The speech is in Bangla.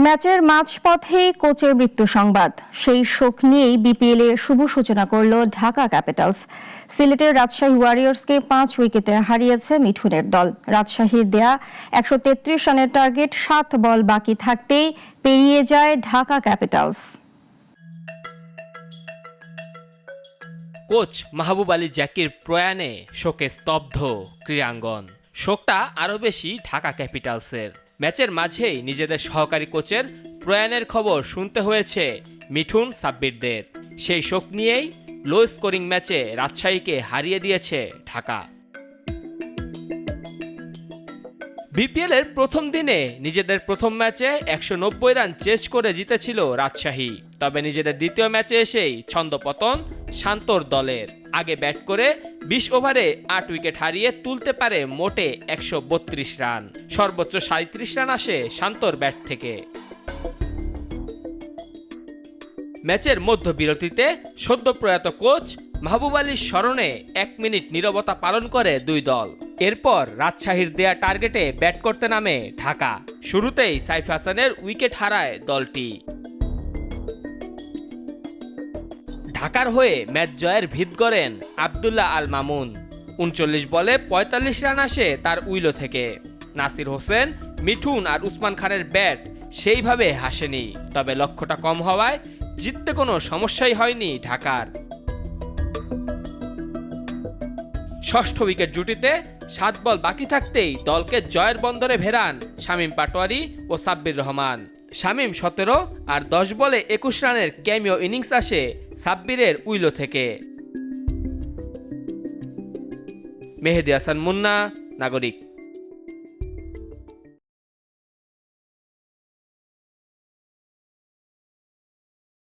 ম্যাচের মাঝপথে কোচের মৃত্যু সংবাদ, সেই শোক নিয়েই বিপিএল এর শুভ সূচনা করল ঢাকা ক্যাপিটালস। সিলেটের রাজশাহী ওয়ারিয়র্সকে 5 উইকেটে হারিয়েছে মিঠুনের দল। রাজশাহীর দেয়া 133 রানের টার্গেট 7 বল বাকি থাকতেই পেরিয়ে যায় ঢাকা ক্যাপিটালস। কোচ মাহবুব আলী জাকির প্রয়াণে শোকে স্তব্ধ ক্রীড়াঙ্গন। শোকটা আরও বেশি ঢাকা ক্যাপিটালসের। ম্যাচের মাঝেই নিজেদের সহকারী কোচের প্রয়াণের খবর শুনতে হয়েছে মিঠুন সাব্বিরদের। সেই শোক নিয়েই লো স্কোরিং ম্যাচে রাজশাহীকে হারিয়ে দিয়েছে ঢাকা। বিপিএল এর প্রথম দিনে নিজেদের প্রথম ম্যাচে 190 রান চেজ করে জিতেছিল রাজশাহী। তবে নিজেদের দ্বিতীয় ম্যাচে এসেই ছন্দপতন শান্তর দলের। আগে ব্যাট করে 20 ওভারে 8 উইকেট হারিয়ে তুলতে পারে মোটে 132 রান। সর্বোচ্চ 37 রান আসে শান্তর ব্যাট থেকে। ম্যাচের মধ্যবিরতিতে সদ্য প্রয়াত কোচ মাহবুব আলীর স্মরণে 1 মিনিট নীরবতা পালন করে দুই দল। এরপর রাজশাহীর দেয়া টার্গেটে ব্যাট করতে নামে ঢাকা। শুরুতেই সাইফ হাসানের উইকেট হারায় দলটি। ঢাকার হয়ে ম্যাচ জয়ের ভিত গড়েন আব্দুল্লাহ আল মামুন। 39 বলে 45 রান আসে তার উইলো থেকে। নাসির হোসেন, মিঠুন আর উসমান খানের ব্যাট সেইভাবে হাসেনি। তবে লক্ষ্যটা কম হওয়ায় জিততে কোনো সমস্যাই হয়নি ঢাকার। ষষ্ঠ উইকেট জুটিতে 7 বল বাকি থাকতেই দলকে জয়ের বন্দরে ভেড়ান শামীম পাটোয়ারি ও সাব্বির রহমান। শামীম 17 আর 10 বলে 21 রানের ক্যামিও ইনিংস আসে সাব্বিরের উইলো থেকে। মেহেদী হাসান মুন্না, নাগরিক।